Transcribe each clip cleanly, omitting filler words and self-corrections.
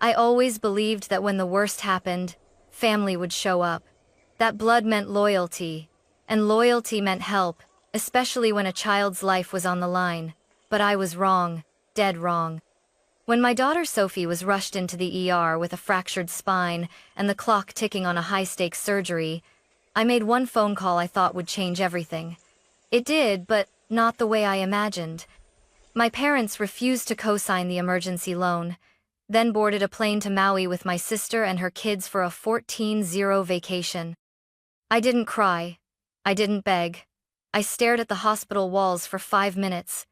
I always believed that when the worst happened, family would show up. That blood meant loyalty, and loyalty meant help, especially when a child's life was on the line. But I was wrong, dead wrong. When my daughter Sophie was rushed into the ER with a fractured spine and the clock ticking on a high-stakes surgery, I made one phone call I thought would change everything. It did, but not the way I imagined. My parents refused to co-sign the emergency loan, then boarded a plane to Maui with my sister and her kids for a 14-0 vacation. I didn't cry. I didn't beg. I stared at the hospital walls for 5 minutes.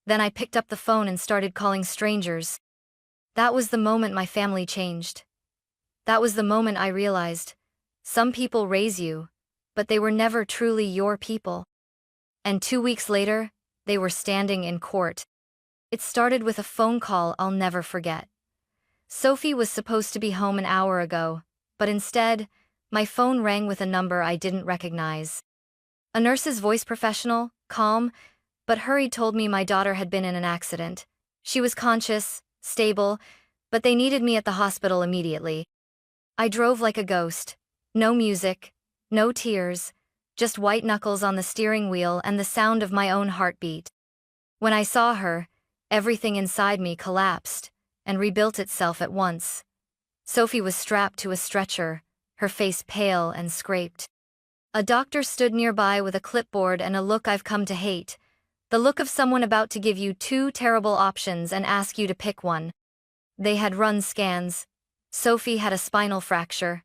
Then I picked up the phone and started calling strangers. That was the moment my family changed. That was the moment I realized, some people raise you, but they were never truly your people. And 2 weeks later, they were standing in court. It started with a phone call I'll never forget. Sophie was supposed to be home an hour ago, but instead, my phone rang with a number I didn't recognize. A nurse's voice, professional, calm, but hurried, told me my daughter had been in an accident. She was conscious, stable, but they needed me at the hospital immediately. I drove like a ghost. No music, no tears, just white knuckles on the steering wheel and the sound of my own heartbeat. When I saw her, everything inside me collapsed and rebuilt itself at once. Sophie was strapped to a stretcher, her face pale and scraped. A doctor stood nearby with a clipboard and a look I've come to hate. The look of someone about to give you 2 terrible options and ask you to pick one. They had run scans. Sophie had a spinal fracture.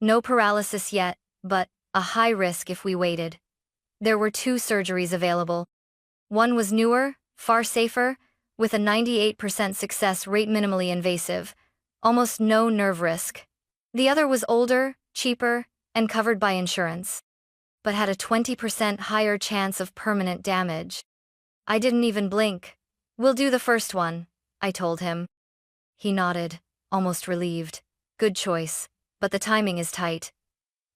No paralysis yet, but a high risk if we waited. There were 2 surgeries available. One was newer, far safer, with a 98% success rate, minimally invasive, almost no nerve risk. The other was older, cheaper, and covered by insurance, but had a 20% higher chance of permanent damage. I didn't even blink. "We'll do the first one," I told him. He nodded, almost relieved. "Good choice, but the timing is tight.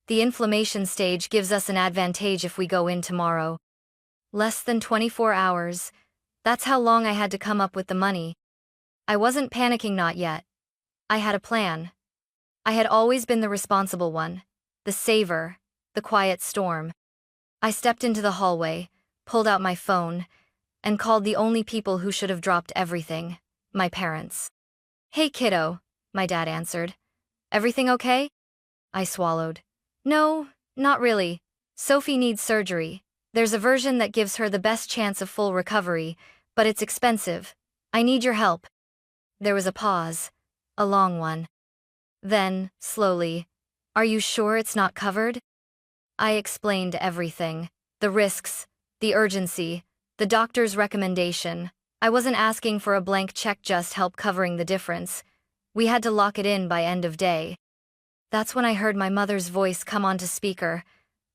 The inflammation stage gives us an advantage if we go in tomorrow." Less than 24 hours. That's how long I had to come up with the money. I wasn't panicking, not yet. I had a plan. I had always been the responsible one, the saver, the quiet storm. I stepped into the hallway, pulled out my phone, and called the only people who should have dropped everything, my parents. "Hey kiddo," my dad answered. "Everything okay?" I swallowed. "No, not really. Sophie needs surgery. There's a version that gives her the best chance of full recovery, but it's expensive. I need your help." There was a pause, a long one. Then, slowly, "Are you sure it's not covered?" I explained everything. The risks, the urgency, the doctor's recommendation. I wasn't asking for a blank check, just help covering the difference. We had to lock it in by end of day. That's when I heard my mother's voice come onto speaker.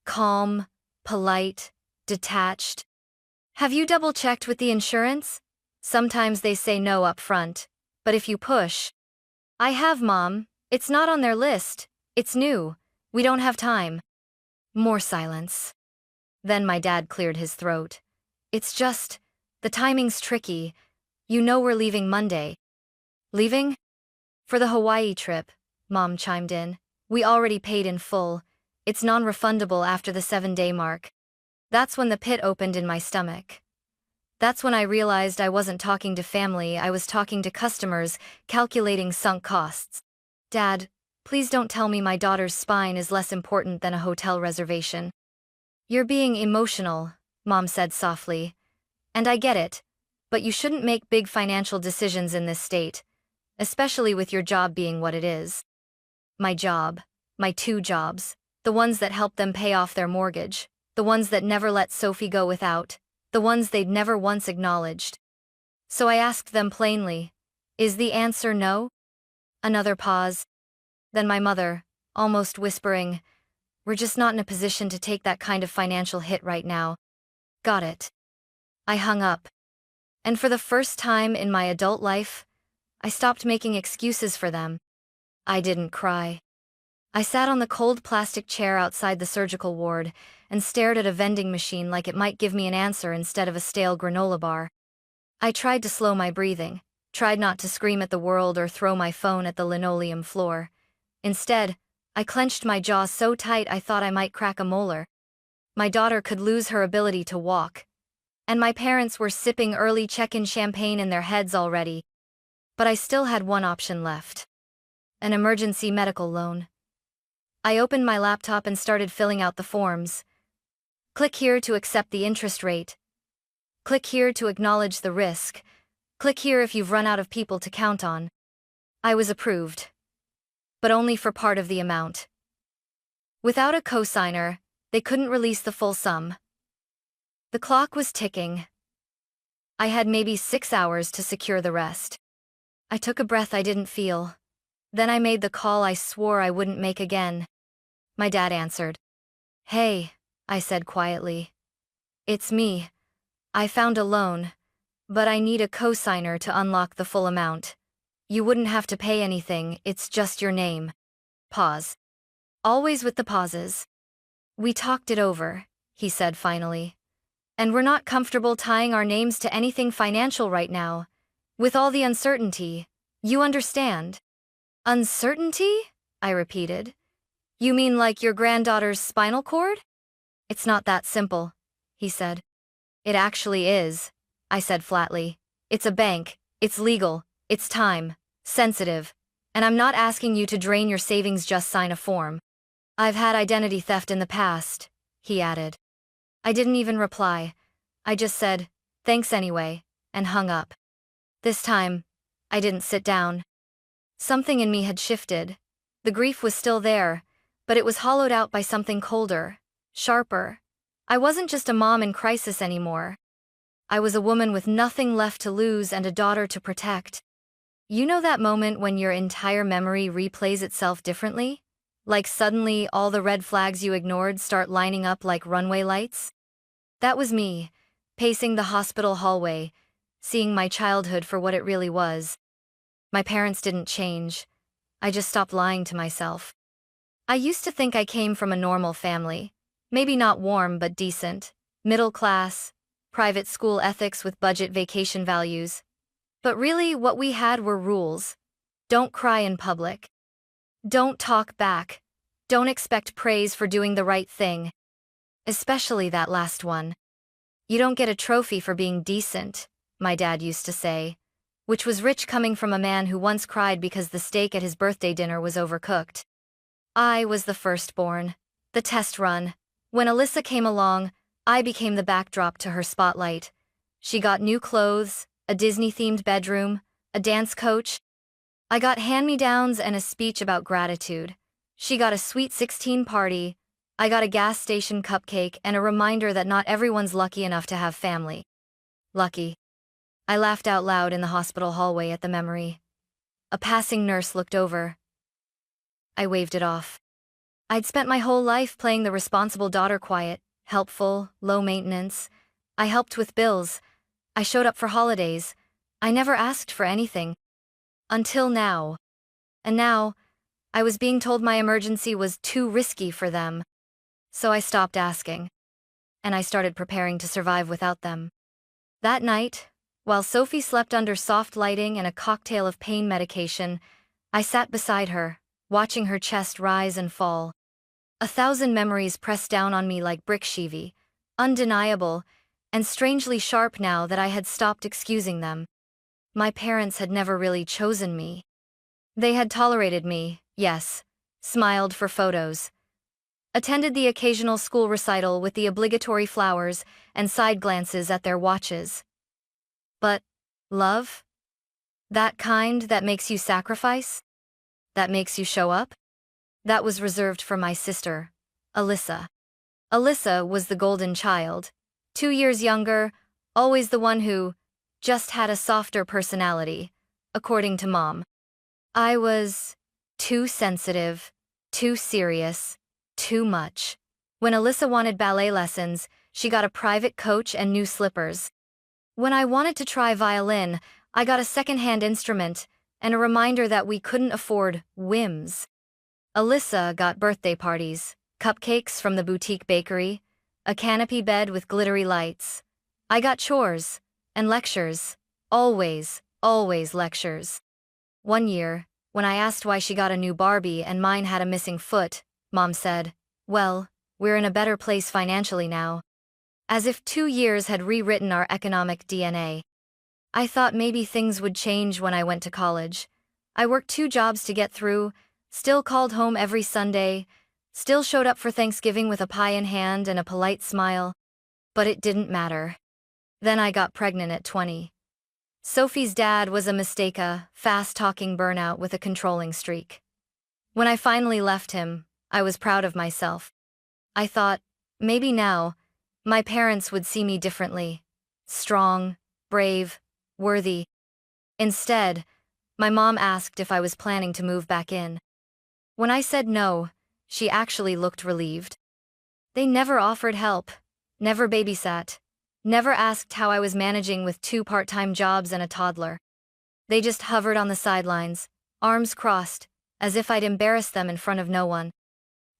Calm, polite, detached. "Have you double-checked with the insurance? Sometimes they say no up front, but if you push." "I have, Mom. It's not on their list. It's new. We don't have time." More silence. Then my dad cleared his throat. "It's just, the timing's tricky. You know we're leaving Monday." "Leaving?" "For the Hawaii trip," Mom chimed in. "We already paid in full. It's non-refundable after the 7-day mark." That's when the pit opened in my stomach. That's when I realized I wasn't talking to family, I was talking to customers, calculating sunk costs. "Dad, please don't tell me my daughter's spine is less important than a hotel reservation." "You're being emotional," Mom said softly. "And I get it, but you shouldn't make big financial decisions in this state, especially with your job being what it is." My job, my 2 jobs, the ones that helped them pay off their mortgage, the ones that never let Sophie go without, the ones they'd never once acknowledged. So I asked them plainly, "Is the answer no?" Another pause. Then my mother, almost whispering, "We're just not in a position to take that kind of financial hit right now." Got it. I hung up. And for the first time in my adult life, I stopped making excuses for them. I didn't cry. I sat on the cold plastic chair outside the surgical ward and stared at a vending machine like it might give me an answer instead of a stale granola bar. I tried to slow my breathing, tried not to scream at the world or throw my phone at the linoleum floor. Instead, I clenched my jaw so tight I thought I might crack a molar. My daughter could lose her ability to walk, and my parents were sipping early check-in champagne in their heads already. But I still had one option left: an emergency medical loan. I opened my laptop and started filling out the forms. Click here to accept the interest rate. Click here to acknowledge the risk. Click here if you've run out of people to count on. I was approved, but only for part of the amount. Without a cosigner, they couldn't release the full sum. The clock was ticking. I had maybe 6 hours to secure the rest. I took a breath I didn't feel. Then I made the call I swore I wouldn't make again. My dad answered. "Hey," I said quietly. "It's me. I found a loan, but I need a cosigner to unlock the full amount. You wouldn't have to pay anything, it's just your name." Pause. Always with the pauses. "We talked it over," he said finally. "And we're not comfortable tying our names to anything financial right now. With all the uncertainty, you understand." "Uncertainty?" I repeated. "You mean like your granddaughter's spinal cord?" "It's not that simple," he said. "It actually is," I said flatly. "It's a bank, it's legal, it's time, sensitive, and I'm not asking you to drain your savings, just sign a form." "I've had identity theft in the past," he added. I didn't even reply. I just said, "Thanks anyway," and hung up. This time, I didn't sit down. Something in me had shifted. The grief was still there, but it was hollowed out by something colder, sharper. I wasn't just a mom in crisis anymore. I was a woman with nothing left to lose and a daughter to protect. You know that moment when your entire memory replays itself differently? Like suddenly all the red flags you ignored start lining up like runway lights? That was me, pacing the hospital hallway, seeing my childhood for what it really was. My parents didn't change. I just stopped lying to myself. I used to think I came from a normal family. Maybe not warm but decent, middle class, private school ethics with budget vacation values. But really what we had were rules. Don't cry in public. Don't talk back. Don't expect praise for doing the right thing. Especially that last one. "You don't get a trophy for being decent," my dad used to say, which was rich coming from a man who once cried because the steak at his birthday dinner was overcooked. I was the firstborn, the test run. When Alyssa came along, I became the backdrop to her spotlight. She got new clothes, a Disney-themed bedroom, a dance coach. I got hand-me-downs and a speech about gratitude. She got a sweet 16 party. I got a gas station cupcake and a reminder that not everyone's lucky enough to have family. Lucky. I laughed out loud in the hospital hallway at the memory. A passing nurse looked over. I waved it off. I'd spent my whole life playing the responsible daughter, quiet, helpful, low maintenance. I helped with bills. I showed up for holidays. I never asked for anything. Until now. And now, I was being told my emergency was too risky for them. So I stopped asking. And I started preparing to survive without them. That night, while Sophie slept under soft lighting and a cocktail of pain medication, I sat beside her, watching her chest rise and fall. 1,000 memories pressed down on me like brick Shivi, undeniable, and strangely sharp now that I had stopped excusing them. My parents had never really chosen me. They had tolerated me, yes, smiled for photos, attended the occasional school recital with the obligatory flowers and side glances at their watches. But love? That kind that makes you sacrifice? That makes you show up? That was reserved for my sister, Alyssa. Alyssa was the golden child, 2 years younger, always the one who just had a softer personality, according to Mom. I was too sensitive, too serious, too much. When Alyssa wanted ballet lessons, she got a private coach and new slippers. When I wanted to try violin, I got a secondhand instrument and a reminder that we couldn't afford whims. Alyssa got birthday parties, cupcakes from the boutique bakery, a canopy bed with glittery lights. I got chores and lectures, always Always lectures. One year, when I asked why she got a new Barbie and mine had a missing foot, Mom said, "Well, we're in a better place financially now." As if 2 years had rewritten our economic DNA. I thought maybe things would change when I went to college. I worked 2 jobs to get through, still called home every Sunday, still showed up for Thanksgiving with a pie in hand and a polite smile. But it didn't matter. Then I got pregnant at 20. Sophie's dad was a mistake-a, fast-talking burnout with a controlling streak. When I finally left him, I was proud of myself. I thought, maybe now, my parents would see me differently. Strong, brave, worthy. Instead, my mom asked if I was planning to move back in. When I said no, she actually looked relieved. They never offered help, never babysat, never asked how I was managing with 2 part-time jobs and a toddler. They just hovered on the sidelines, arms crossed, as if I'd embarrassed them in front of no one.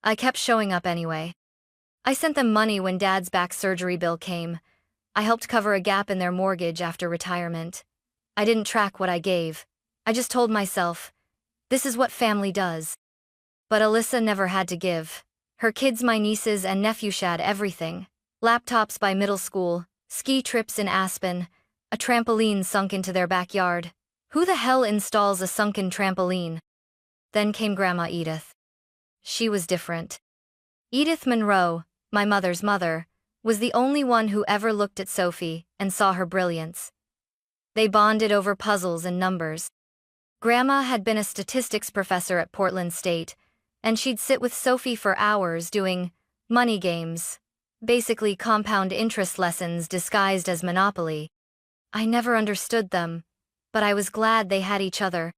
I kept showing up anyway. I sent them money when Dad's back surgery bill came. I helped cover a gap in their mortgage after retirement. I didn't track what I gave. I just told myself, this is what family does. But Alyssa never had to give. Her kids, my nieces and nephew, had everything. Laptops by middle school, ski trips in Aspen, a trampoline sunk into their backyard. Who the hell installs a sunken trampoline? Then came Grandma Edith. She was different. Edith Monroe, my mother's mother, was the only one who ever looked at Sophie and saw her brilliance. They bonded over puzzles and numbers. Grandma had been a statistics professor at Portland State, and she'd sit with Sophie for hours doing money games, basically compound interest lessons disguised as Monopoly. I never understood them, but I was glad they had each other.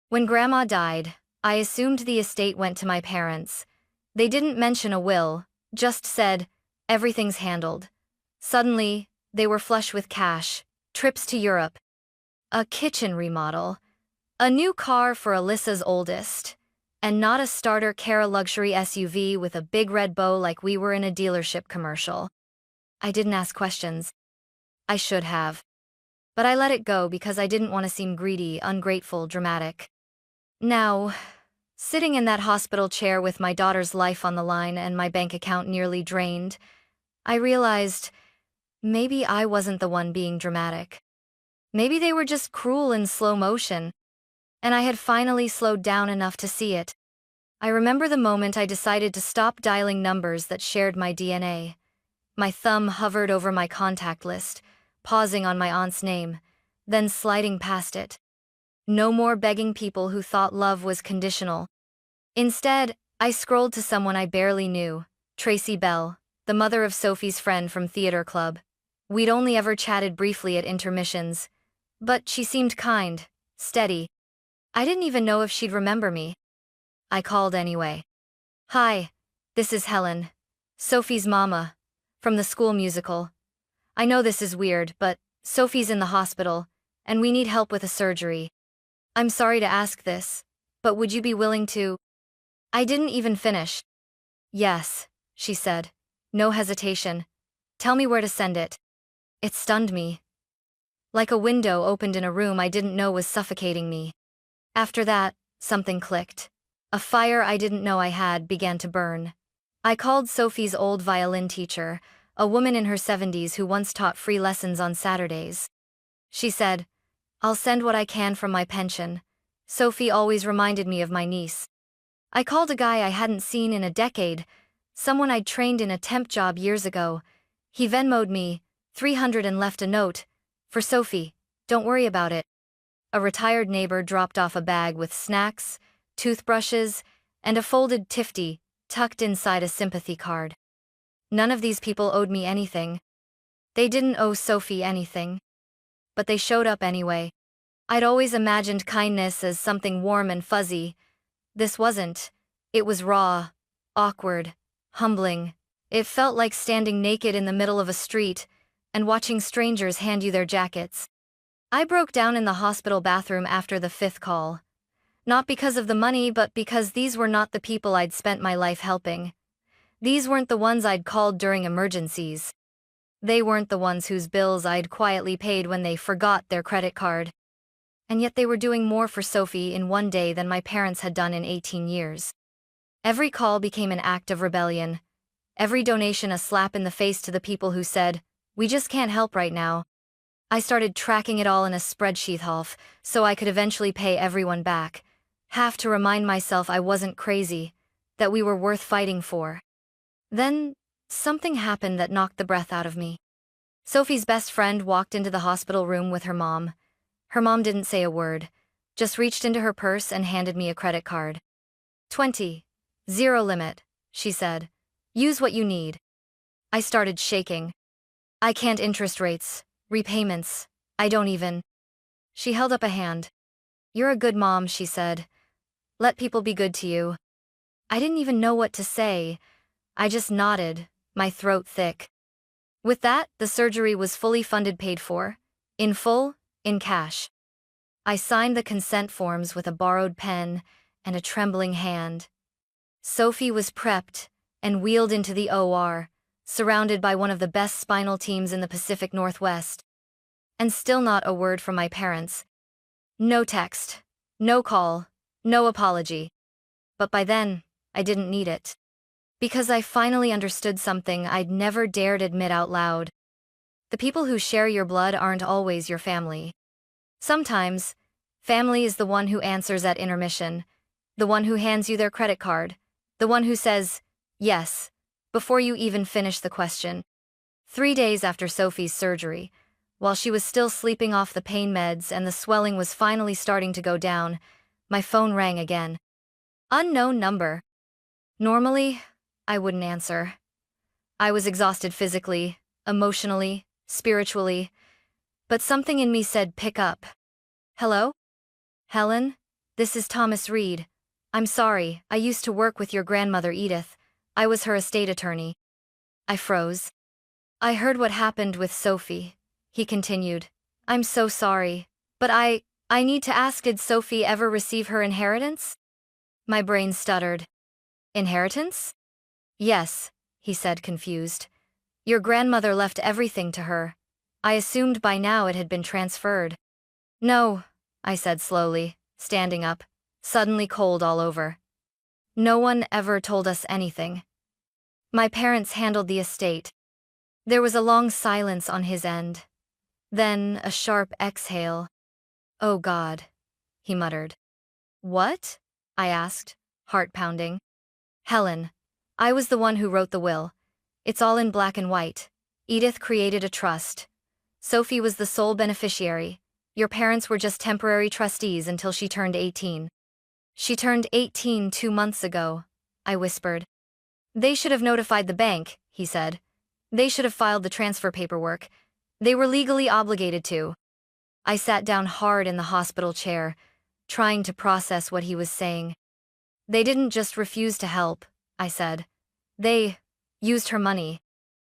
When Grandma died, I assumed the estate went to my parents. They didn't mention a will, just said, everything's handled. Suddenly, they were flush with cash, trips to Europe, a kitchen remodel, a new car for Alyssa's oldest, and not a starter Cara luxury SUV with a big red bow like we were in a dealership commercial. I didn't ask questions. I should have. But I let it go because I didn't want to seem greedy, ungrateful, dramatic. Now, sitting in that hospital chair with my daughter's life on the line and my bank account nearly drained, I realized maybe I wasn't the one being dramatic. Maybe they were just cruel in slow motion, and I had finally slowed down enough to see it. I remember the moment I decided to stop dialing numbers that shared my DNA. My thumb hovered over my contact list, pausing on my aunt's name, then sliding past it. No more begging people who thought love was conditional. Instead, I scrolled to someone I barely knew, Tracy Bell, the mother of Sophie's friend from theater club. We'd only ever chatted briefly at intermissions, but she seemed kind, steady. I didn't even know if she'd remember me. I called anyway. "Hi, this is Helen, Sophie's mama, from the school musical. I know this is weird, but Sophie's in the hospital, and we need help with a surgery. I'm sorry to ask this, but would you be willing to—" I didn't even finish. "Yes," she said, no hesitation. "Tell me where to send it." It stunned me. Like a window opened in a room I didn't know was suffocating me. After that, something clicked. A fire I didn't know I had began to burn. I called Sophie's old violin teacher, a woman in her 70s who once taught free lessons on Saturdays. She said, "I'll send what I can from my pension." Sophie always reminded me of my niece. I called a guy I hadn't seen in a decade, someone I'd trained in a temp job years ago. He Venmo'd me $300 and left a note, "For Sophie, don't worry about it." A retired neighbor dropped off a bag with snacks, toothbrushes, and a folded tifty tucked inside a sympathy card. None of these people owed me anything. They didn't owe Sophie anything. But they showed up anyway. I'd always imagined kindness as something warm and fuzzy. This wasn't. It was raw, awkward, humbling. It felt like standing naked in the middle of a street and watching strangers hand you their jackets. I broke down in the hospital bathroom after the 5th call. Not because of the money, but because these were not the people I'd spent my life helping. These weren't the ones I'd called during emergencies. They weren't the ones whose bills I'd quietly paid when they forgot their credit card. and yet they were doing more for Sophie in one day than my parents had done in 18 years. Every call became an act of rebellion, every donation a slap in the face to the people who said, "We just can't help right now." I started tracking it all in a spreadsheet half, so I could eventually pay everyone back, have to remind myself I wasn't crazy, that we were worth fighting for. Then, something happened that knocked the breath out of me. Sophie's best friend walked into the hospital room with her mom. Her mom didn't say a word, just reached into her purse and handed me a credit card. 20. Zero limit, she said. Use what you need. I started shaking. I can't interest rates, repayments, I don't even. She held up a hand. You're a good mom, she said. Let people be good to you. I didn't even know what to say. I just nodded, my throat thick. With that, the surgery was fully funded, paid for. In full, in cash. I signed the consent forms with a borrowed pen and a trembling hand. Sophie was prepped and wheeled into the OR, surrounded by one of the best spinal teams in the Pacific Northwest. And still not a word from my parents. No text, no call, no apology. But by then, I didn't need it. Because I finally understood something I'd never dared admit out loud. The people who share your blood aren't always your family. Sometimes, family is the one who answers at intermission, the one who hands you their credit card, the one who says, yes, before you even finish the question. 3 days after Sophie's surgery, while she was still sleeping off the pain meds and the swelling was finally starting to go down, my phone rang again. Unknown number. Normally, I wouldn't answer. I was exhausted physically, emotionally, spiritually, but something in me said pick up. Hello? Helen? This is Thomas Reed. I'm sorry, I used to work with your grandmother Edith. I was her estate attorney. I froze. I heard what happened with Sophie, he continued. I'm so sorry, but I need to ask, did Sophie ever receive her inheritance? My brain stuttered. Inheritance? Yes, he said, confused. Your grandmother left everything to her. I assumed by now it had been transferred. No, I said slowly, standing up, suddenly cold all over. No one ever told us anything. My parents handled the estate. There was a long silence on his end. Then a sharp exhale. Oh God, he muttered. What? I asked, heart pounding. Helen, I was the one who wrote the will. It's all in black and white. Edith created a trust. Sophie was the sole beneficiary. Your parents were just temporary trustees until she turned 18. She turned 18 2 months ago, I whispered. They should have notified the bank, he said. They should have filed the transfer paperwork. They were legally obligated to. I sat down hard in the hospital chair, trying to process what he was saying. They didn't just refuse to help, I said. They used her money.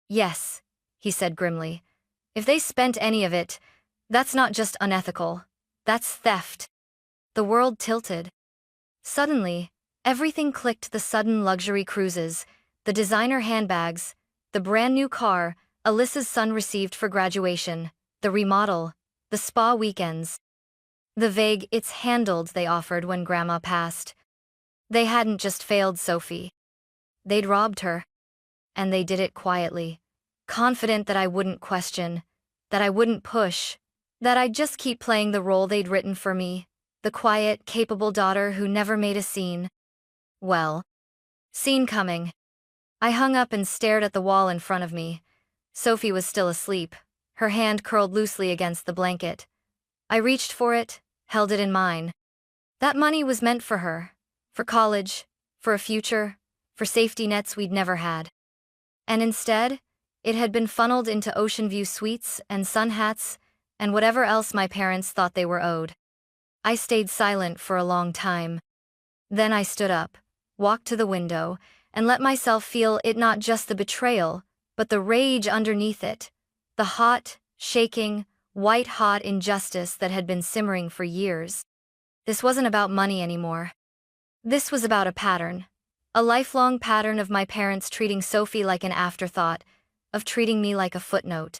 Yes, he said grimly. If they spent any of it, that's not just unethical. That's theft. The world tilted. Suddenly, everything clicked: the sudden luxury cruises, the designer handbags, the brand new car Alyssa's son received for graduation, the remodel, the spa weekends. The vague "it's handled" they offered when Grandma passed. They hadn't just failed Sophie. They'd robbed her. And they did it quietly, confident that I wouldn't question, that I wouldn't push, that I'd just keep playing the role they'd written for me, the quiet, capable daughter who never made a scene. Well, scene coming. I hung up and stared at the wall in front of me. Sophie was still asleep, her hand curled loosely against the blanket. I reached for it, held it in mine. That money was meant for her, for college, for a future, for safety nets we'd never had. And instead, it had been funneled into Ocean View suites and sun hats and whatever else my parents thought they were owed. I stayed silent for a long time. Then I stood up, walked to the window, and let myself feel it, not just the betrayal, but the rage underneath it, the hot, shaking, white-hot injustice that had been simmering for years. This wasn't about money anymore. This was about a pattern. A lifelong pattern of my parents treating Sophie like an afterthought, of treating me like a footnote.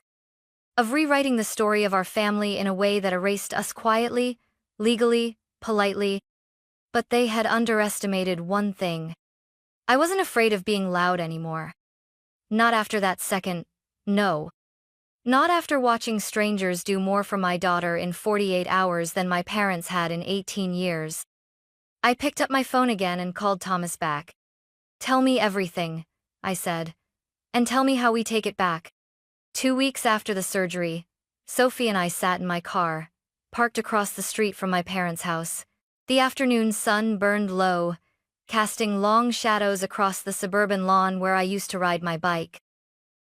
Of rewriting the story of our family in a way that erased us quietly, legally, politely, but they had underestimated one thing. I wasn't afraid of being loud anymore. Not after that second no. Not after watching strangers do more for my daughter in 48 hours than my parents had in 18 years. I picked up my phone again and called Thomas back. "Tell me everything," I said. "And tell me how we take it back." 2 weeks after the surgery, Sophie and I sat in my car, parked across the street from my parents' house. The afternoon sun burned low, casting long shadows across the suburban lawn where I used to ride my bike.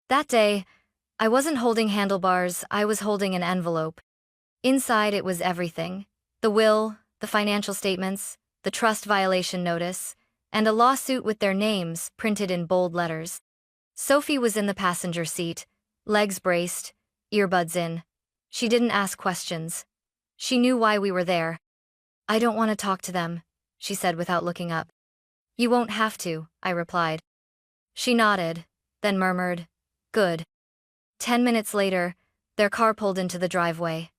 That day, I wasn't holding handlebars, I was holding an envelope. Inside it was everything: the will, the financial statements, the trust violation notice, and a lawsuit with their names printed in bold letters. Sophie was in the passenger seat, legs braced, earbuds in. She didn't ask questions. She knew why we were there. "I don't want to talk to them," she said without looking up. "You won't have to," I replied. She nodded, then murmured, "Good." 10 minutes later, their car pulled into the driveway.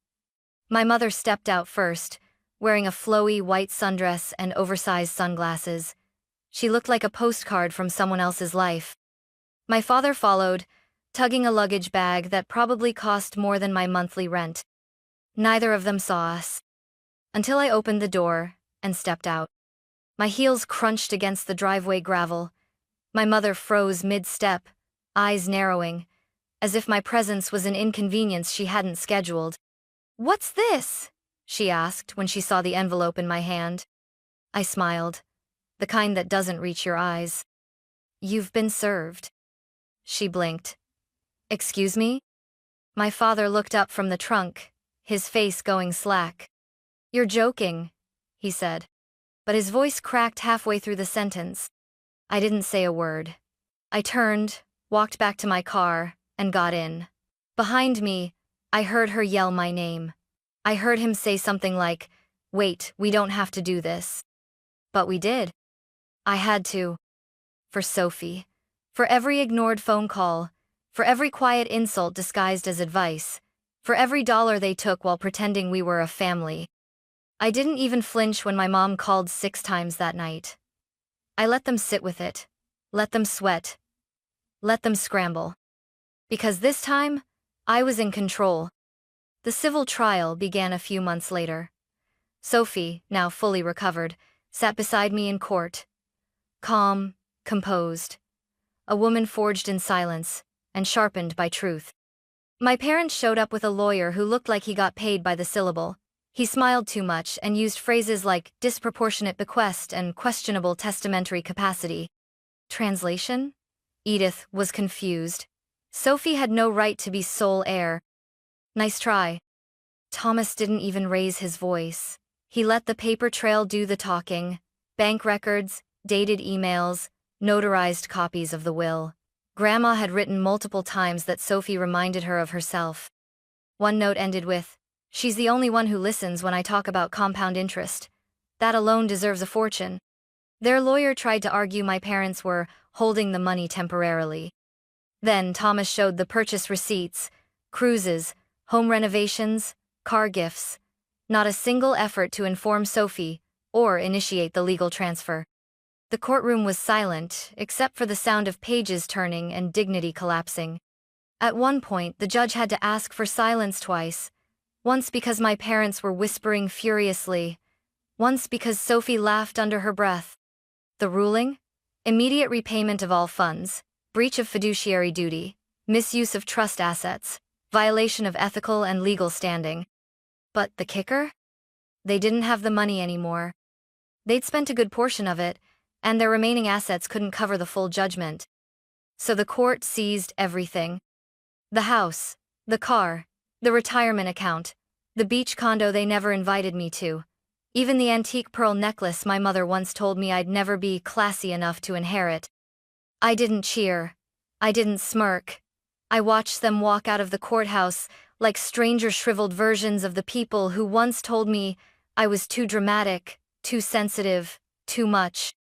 My mother stepped out first, wearing a flowy white sundress and oversized sunglasses. She looked like a postcard from someone else's life. My father followed, tugging a luggage bag that probably cost more than my monthly rent. Neither of them saw us. Until I opened the door and stepped out. My heels crunched against the driveway gravel. My mother froze mid-step, eyes narrowing, as if my presence was an inconvenience she hadn't scheduled. "What's this?" she asked when she saw the envelope in my hand. I smiled, the kind that doesn't reach your eyes. "You've been served." She blinked. "Excuse me?" My father looked up from the trunk, his face going slack. "You're joking," he said, but his voice cracked halfway through the sentence. I didn't say a word. I turned, walked back to my car, and got in. Behind me, I heard her yell my name. I heard him say something like, "Wait, we don't have to do this." But we did. I had to. For Sophie. For every ignored phone call. For every quiet insult disguised as advice. For every dollar they took while pretending we were a family. I didn't even flinch when my mom called 6 times that night. I let them sit with it. Let them sweat. Let them scramble. Because this time, I was in control. The civil trial began a few months later. Sophie, now fully recovered, sat beside me in court. Calm, composed. A woman forged in silence, and sharpened by truth. My parents showed up with a lawyer who looked like he got paid by the syllable. He smiled too much and used phrases like disproportionate bequest and questionable testamentary capacity. Translation? Edith was confused. Sophie had no right to be sole heir. Nice try. Thomas didn't even raise his voice. He let the paper trail do the talking. Bank records, dated emails, notarized copies of the will. Grandma had written multiple times that Sophie reminded her of herself. One note ended with, "She's the only one who listens when I talk about compound interest. That alone deserves a fortune." Their lawyer tried to argue my parents were holding the money temporarily. Then Thomas showed the purchase receipts, cruises, home renovations, car gifts. Not a single effort to inform Sophie or initiate the legal transfer. The courtroom was silent, except for the sound of pages turning and dignity collapsing. At one point, the judge had to ask for silence twice. Once because my parents were whispering furiously. Once because Sophie laughed under her breath. The ruling? Immediate repayment of all funds, breach of fiduciary duty, misuse of trust assets, violation of ethical and legal standing. But the kicker? They didn't have the money anymore. They'd spent a good portion of it, and their remaining assets couldn't cover the full judgment. So the court seized everything. The house, the car, the retirement account, the beach condo they never invited me to. Even the antique pearl necklace my mother once told me I'd never be classy enough to inherit. I didn't cheer. I didn't smirk. I watched them walk out of the courthouse like stranger shriveled versions of the people who once told me I was too dramatic, too sensitive, too much.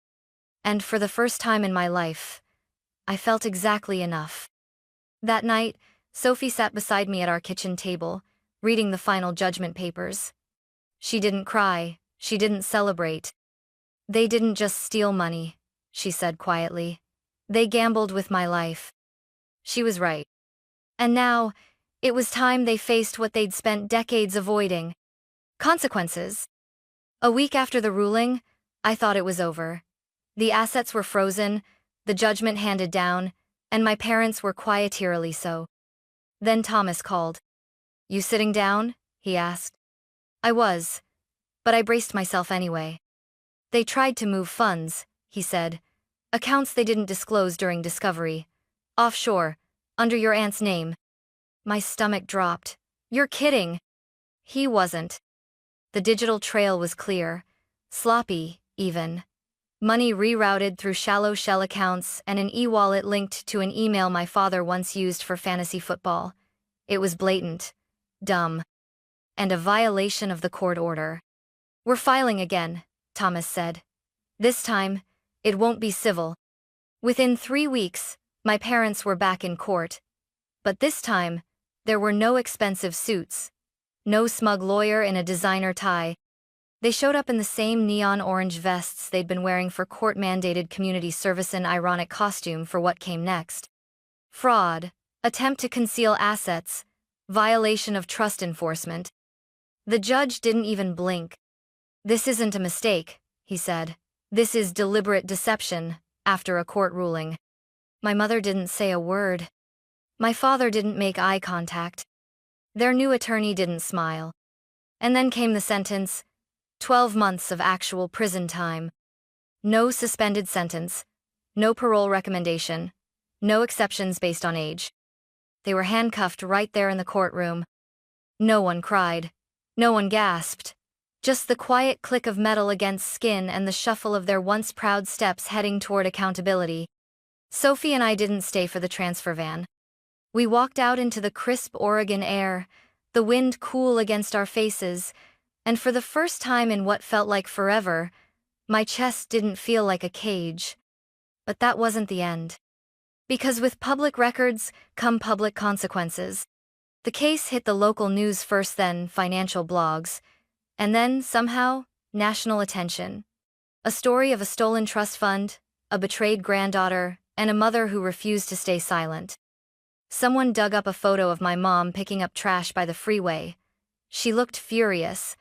And for the first time in my life, I felt exactly enough. That night, Sophie sat beside me at our kitchen table, reading the final judgment papers. She didn't cry, she didn't celebrate. They didn't just steal money, she said quietly. They gambled with my life. She was right. And now, it was time they faced what they'd spent decades avoiding. Consequences. A week after the ruling, I thought it was over. The assets were frozen, the judgment handed down, and my parents were quieterly so. Then Thomas called. "You sitting down?" he asked. I was, but I braced myself anyway. "They tried to move funds," he said. "Accounts they didn't disclose during discovery. Offshore, under your aunt's name." My stomach dropped. "You're kidding." He wasn't. The digital trail was clear. Sloppy, even. Money rerouted through shallow shell accounts and an e-wallet linked to an email my father once used for fantasy football. It was blatant. Dumb. And a violation of the court order. "We're filing again," Thomas said. "This time, it won't be civil." Within 3 weeks, my parents were back in court. But this time, there were no expensive suits. No smug lawyer in a designer tie. They showed up in the same neon orange vests they'd been wearing for court-mandated community service, an ironic costume for what came next. Fraud, attempt to conceal assets, violation of trust enforcement. The judge didn't even blink. "This isn't a mistake," he said. "This is deliberate deception," after a court ruling. My mother didn't say a word. My father didn't make eye contact. Their new attorney didn't smile. And then came the sentence: 12 months of actual prison time. No suspended sentence, no parole recommendation, no exceptions based on age. They were handcuffed right there in the courtroom. No one cried. No one gasped. Just the quiet click of metal against skin and the shuffle of their once proud steps heading toward accountability. Sophie and I didn't stay for the transfer van. We walked out into the crisp Oregon air, the wind cool against our faces, and for the first time in what felt like forever, my chest didn't feel like a cage. But that wasn't the end. Because with public records come public consequences. The case hit the local news first, then financial blogs, and then, somehow, national attention. A story of a stolen trust fund, a betrayed granddaughter, and a mother who refused to stay silent. Someone dug up a photo of my mom picking up trash by the freeway. She looked furious,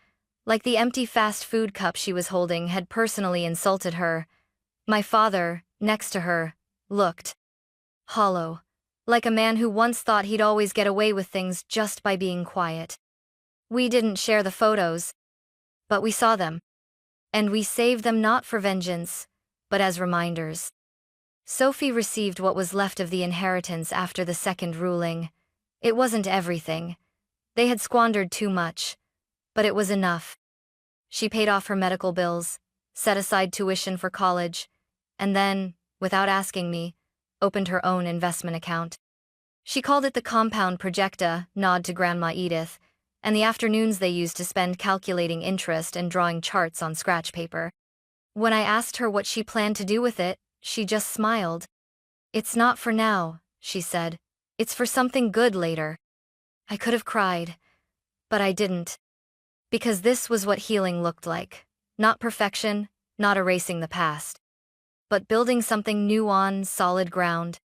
like the empty fast food cup she was holding had personally insulted her. My father, next to her, looked hollow, like a man who once thought he'd always get away with things just by being quiet. We didn't share the photos, but we saw them. And we saved them not for vengeance, but as reminders. Sophie received what was left of the inheritance after the second ruling. It wasn't everything. They had squandered too much. But it was enough. She paid off her medical bills, set aside tuition for college, and then, without asking me, opened her own investment account. She called it the compound projecta, nod to Grandma Edith, and the afternoons they used to spend calculating interest and drawing charts on scratch paper. When I asked her what she planned to do with it, she just smiled. "It's not for now," she said. "It's for something good later." I could have cried, but I didn't. Because this was what healing looked like. Not perfection, not erasing the past, but building something new on solid ground.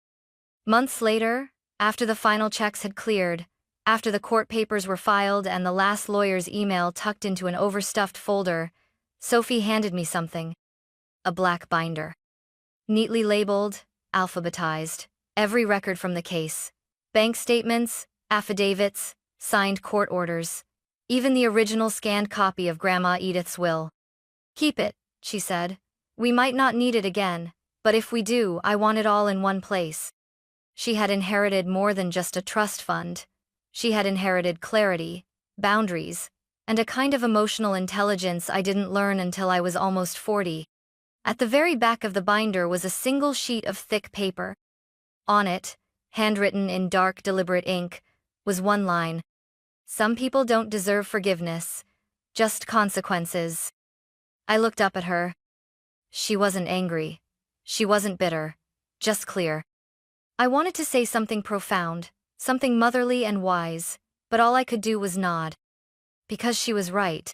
Months later, after the final checks had cleared, after the court papers were filed and the last lawyer's email tucked into an overstuffed folder, Sophie handed me something. A black binder. Neatly labeled, alphabetized, every record from the case. Bank statements, affidavits, signed court orders. Even the original scanned copy of Grandma Edith's will. "Keep it," she said. "We might not need it again, but if we do, I want it all in one place." She had inherited more than just a trust fund. She had inherited clarity, boundaries, and a kind of emotional intelligence I didn't learn until I was almost 40. At the very back of the binder was a single sheet of thick paper. On it, handwritten in dark, deliberate ink, was one line. "Some people don't deserve forgiveness, just consequences." I looked up at her. She wasn't angry. She wasn't bitter. Just clear. I wanted to say something profound, something motherly and wise, but all I could do was nod. Because she was right.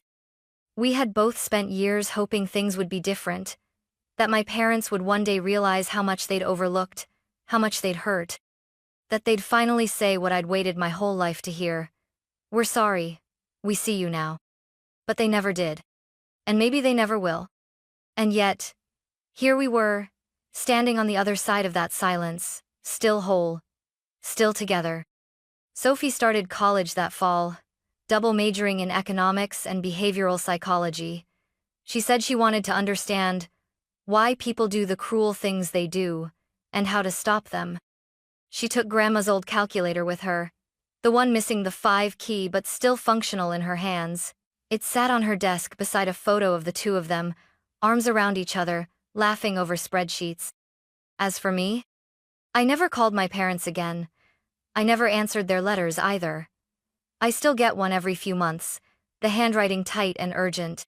We had both spent years hoping things would be different, that my parents would one day realize how much they'd overlooked, how much they'd hurt, that they'd finally say what I'd waited my whole life to hear. We're sorry. We see you now. But they never did. And maybe they never will. And yet, here we were, standing on the other side of that silence, still whole, still together. Sophie started college that fall, double majoring in economics and behavioral psychology. She said she wanted to understand why people do the cruel things they do, and how to stop them. She took Grandma's old calculator with her, the one missing the 5 key but still functional in her hands. It sat on her desk beside a photo of the two of them, arms around each other, laughing over spreadsheets. As for me, I never called my parents again. I never answered their letters either. I still get one every few months, the handwriting tight and urgent.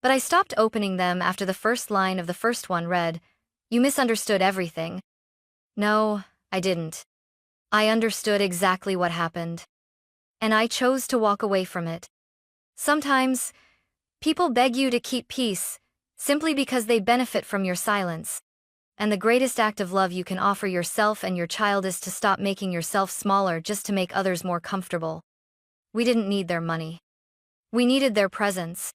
But I stopped opening them after the first line of the first one read, "You misunderstood everything." No, I didn't. I understood exactly what happened. And I chose to walk away from it. Sometimes, people beg you to keep peace, simply because they benefit from your silence. And the greatest act of love you can offer yourself and your child is to stop making yourself smaller just to make others more comfortable. We didn't need their money. We needed their presence.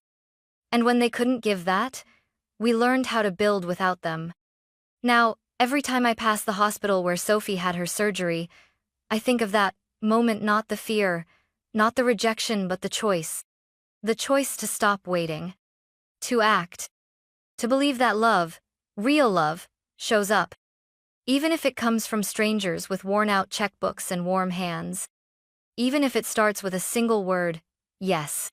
And when they couldn't give that, we learned how to build without them. Now, every time I pass the hospital where Sophie had her surgery, I think of that moment, not the fear, not the rejection, but the choice. The choice to stop waiting. To act. To believe that love, real love, shows up. Even if it comes from strangers with worn-out checkbooks and warm hands. Even if it starts with a single word, yes.